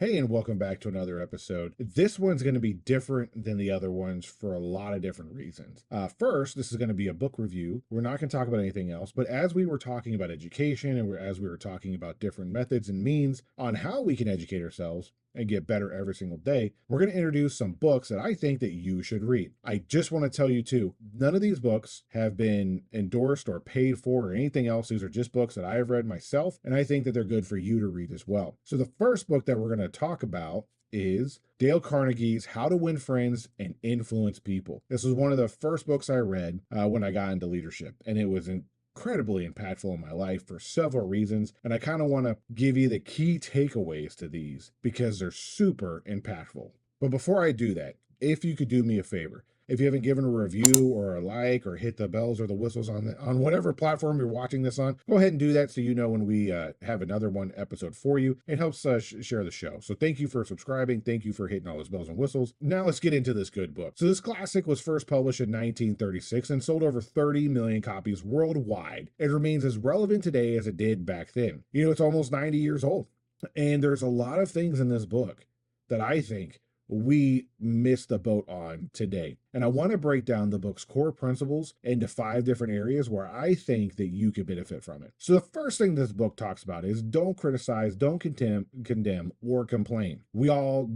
Hey, and welcome back to another episode. This one's going to be different than the other ones for a lot of different reasons. First, this is going to be a book review. We're not going to talk about anything else, but as we were talking about education and as we were talking about different methods and means on how we can educate ourselves and get better every single day, we're going to introduce some books that I think that you should read. I just want to tell you too, none of these books have been endorsed or paid for or anything else. These are just books that I have read myself, and I think that they're good for you to read as well. So the first book that we're going to talk about is Dale Carnegie's How to Win Friends and Influence People. This was one of the first books I read when I got into leadership, and it was incredibly impactful in my life for several reasons. And I kind of want to give you the key takeaways to these because they're super impactful. But before I do that, if you could do me a favor, if you haven't given a review or a like or hit the bells or the whistles on whatever platform you're watching this on, go ahead and do that so you know when we have another one episode for you. It helps share the show. So thank you for subscribing. Thank you for hitting all those bells and whistles. Now let's get into this good book. So this classic was first published in 1936 and sold over 30 million copies worldwide. It remains as relevant today as it did back then. You know, it's almost 90 years old. And there's a lot of things in this book that I think we missed the boat on today. And I want to break down the book's core principles into 5 different areas where I think that you could benefit from it. So the first thing this book talks about is don't criticize, don't condemn, or complain. We all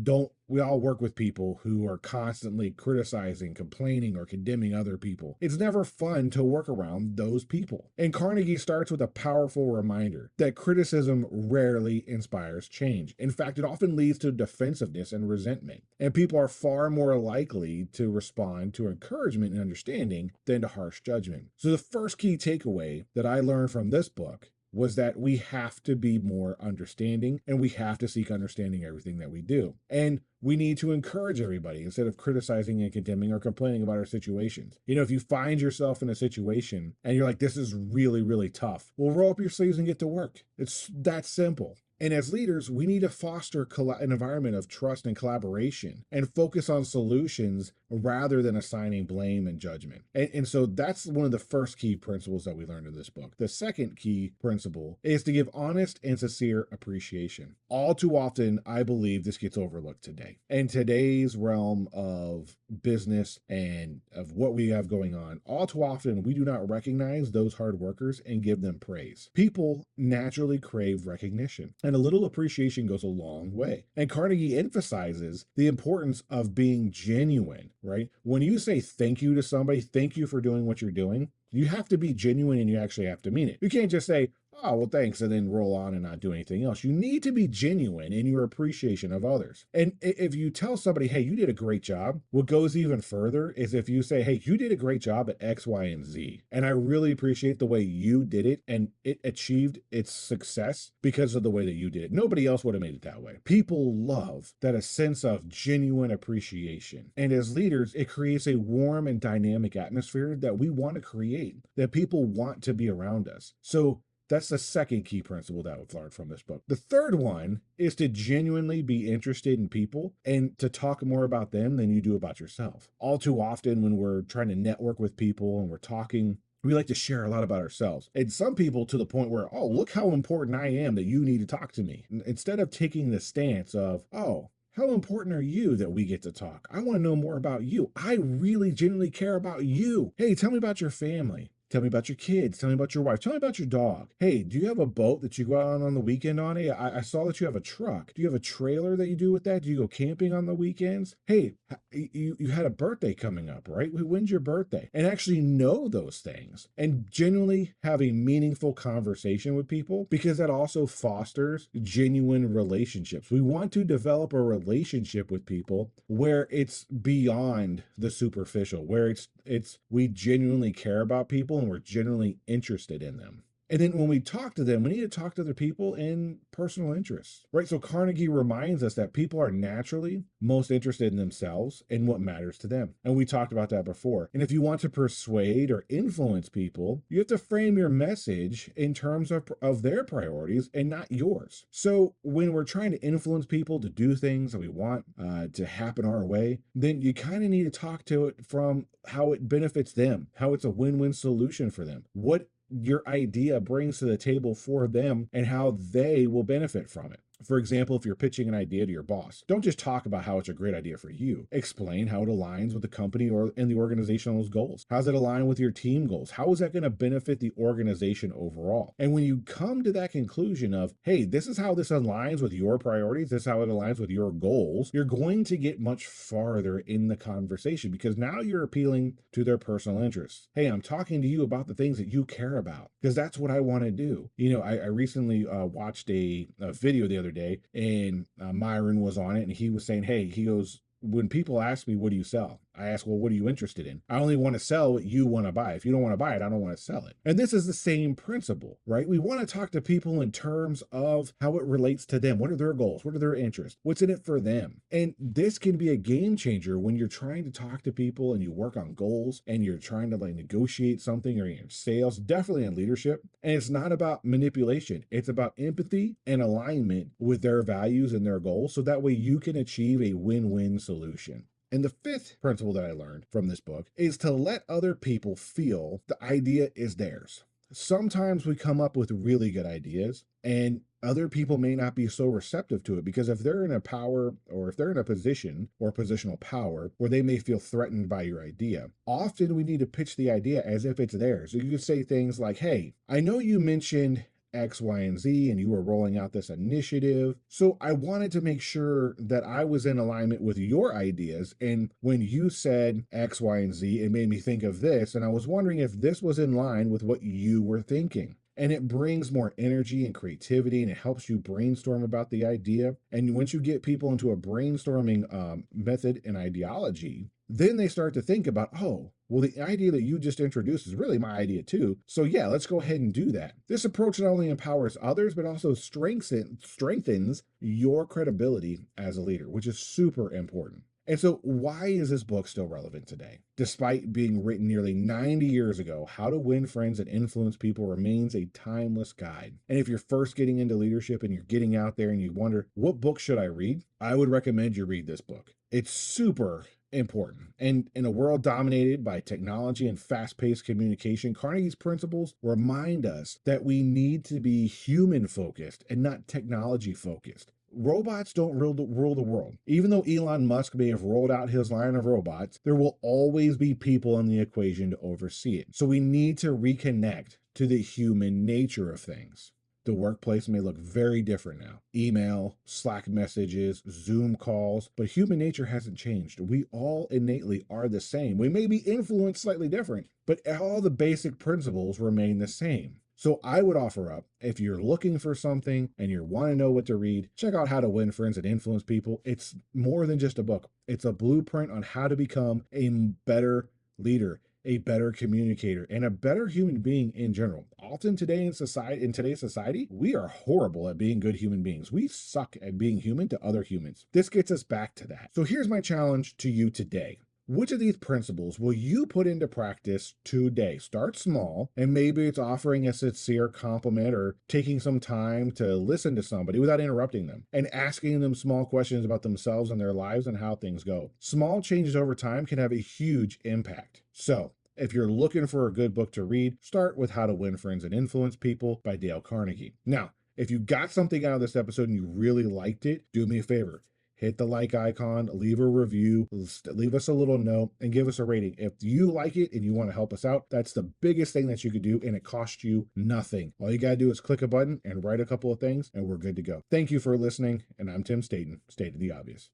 work with people who are constantly criticizing, complaining, or condemning other people. It's never fun to work around those people. And Carnegie starts with a powerful reminder that criticism rarely inspires change. In fact, it often leads to defensiveness and resentment. And people are far more likely to respond to encouragement and understanding than to harsh judgment. So the first key takeaway that I learned from this book was that we have to be more understanding and we have to seek understanding everything that we do. And we need to encourage everybody instead of criticizing and condemning or complaining about our situations. You know, if you find yourself in a situation and you're like, this is really, really tough, well, roll up your sleeves and get to work. It's that simple. And as leaders, we need to foster an environment of trust and collaboration and focus on solutions rather than assigning blame and judgment. And so that's one of the first key principles that we learned in this book. The second key principle is to give honest and sincere appreciation. All too often, I believe this gets overlooked today. In today's realm of business and of what we have going on, all too often, we do not recognize those hard workers and give them praise. People naturally crave recognition, and a little appreciation goes a long way. And Carnegie emphasizes the importance of being genuine, right? When you say thank you to somebody, thank you for doing what you're doing, you have to be genuine and you actually have to mean it. You can't just say, oh, well, thanks, and then roll on and not do anything else. You need to be genuine in your appreciation of others. And if you tell somebody, hey, you did a great job, what goes even further is if you say, hey, you did a great job at X, Y, and Z. And I really appreciate the way you did it, and it achieved its success because of the way that you did it. Nobody else would have made it that way. People love that a sense of genuine appreciation. And as leaders, it creates a warm and dynamic atmosphere that we want to create, that people want to be around us. So that's the second key principle that we've learned from this book. The third one is to genuinely be interested in people and to talk more about them than you do about yourself. All too often when we're trying to network with people and we're talking, we like to share a lot about ourselves. And some people to the point where, oh, look how important I am that you need to talk to me. Instead of taking the stance of, oh, how important are you that we get to talk? I want to know more about you. I really genuinely care about you. Hey, tell me about your family. Tell me about your kids. Tell me about your wife. Tell me about your dog. Hey, do you have a boat that you go out on the weekend on? Hey, I saw that you have a truck. Do you have a trailer that you do with that? Do you go camping on the weekends? Hey, you had a birthday coming up, right? When's your birthday? And actually know those things and genuinely have a meaningful conversation with people, because that also fosters genuine relationships. We want to develop a relationship with people where it's beyond the superficial, where it's we genuinely care about people and we're genuinely interested in them. And then when we talk to them, we need to talk to other people in personal interests, right? So Carnegie reminds us that people are naturally most interested in themselves and what matters to them. And we talked about that before. And if you want to persuade or influence people, you have to frame your message in terms of their priorities and not yours. So when we're trying to influence people to do things that we want to happen our way, then you kind of need to talk to it from how it benefits them, how it's a win-win solution for them, what your idea brings to the table for them and how they will benefit from it. For example, if you're pitching an idea to your boss, don't just talk about how it's a great idea for you. Explain how it aligns with the company or and the organizational goals. How does it align with your team goals? How is that going to benefit the organization overall? And when you come to that conclusion of, hey, this is how this aligns with your priorities, this is how it aligns with your goals, you're going to get much farther in the conversation because now you're appealing to their personal interests. Hey, I'm talking to you about the things that you care about because that's what I want to do. I recently watched a video the other day, and Myron was on it, and he was saying, hey, he goes, when people ask me, what do you sell? I ask, well, what are you interested in? I only want to sell what you want to buy. If you don't want to buy it, I don't want to sell it. And this is the same principle, right? We want to talk to people in terms of how it relates to them. What are their goals? What are their interests? What's in it for them? And this can be a game changer when you're trying to talk to people and you work on goals and you're trying to like negotiate something or in sales, definitely in leadership. And it's not about manipulation. It's about empathy and alignment with their values and their goals. So that way you can achieve a win-win solution. And the fifth principle that I learned from this book is to let other people feel the idea is theirs. Sometimes we come up with really good ideas and other people may not be so receptive to it because if they're in a power or if they're in a position or positional power where they may feel threatened by your idea, often we need to pitch the idea as if it's theirs. So you could say things like, hey, I know you mentioned X, Y, and Z, and you were rolling out this initiative. So I wanted to make sure that I was in alignment with your ideas. And when you said X, Y, and Z, it made me think of this. And I was wondering if this was in line with what you were thinking. And it brings more energy and creativity, and it helps you brainstorm about the idea. And once you get people into a brainstorming method and ideology, then they start to think about, oh, well, the idea that you just introduced is really my idea too. So yeah, let's go ahead and do that. This approach not only empowers others, but also strengthens your credibility as a leader, which is super important. And so why is this book still relevant today? Despite being written nearly 90 years ago, How to Win Friends and Influence People remains a timeless guide. And if you're first getting into leadership and you're getting out there and you wonder, what book should I read? I would recommend you read this book. It's super important. And in a world dominated by technology and fast-paced communication, Carnegie's principles remind us that we need to be human-focused and not technology-focused. Robots don't rule the world. Even though Elon Musk may have rolled out his line of robots, there will always be people in the equation to oversee it. So we need to reconnect to the human nature of things. The workplace may look very different now. Email, Slack messages, Zoom calls, but human nature hasn't changed. We all innately are the same. We may be influenced slightly different, but all the basic principles remain the same. So I would offer up, if you're looking for something and you want to know what to read, check out How to Win Friends and Influence People. It's more than just a book. It's a blueprint on how to become a better leader, a better communicator, and a better human being in general. Often today in today's society, we are horrible at being good human beings. We suck at being human to other humans. This gets us back to that. So here's my challenge to you today. Which of these principles will you put into practice today? Start small, and maybe it's offering a sincere compliment or taking some time to listen to somebody without interrupting them and asking them small questions about themselves and their lives and how things go. Small changes over time can have a huge impact. So, if you're looking for a good book to read, start with How to Win Friends and Influence People by Dale Carnegie. Now, if you got something out of this episode and you really liked it, do me a favor. Hit the like icon, leave a review, leave us a little note, and give us a rating. If you like it and you want to help us out, that's the biggest thing that you could do, and it costs you nothing. All you got to do is click a button and write a couple of things, and we're good to go. Thank you for listening, and I'm Tim Staten, stating the obvious.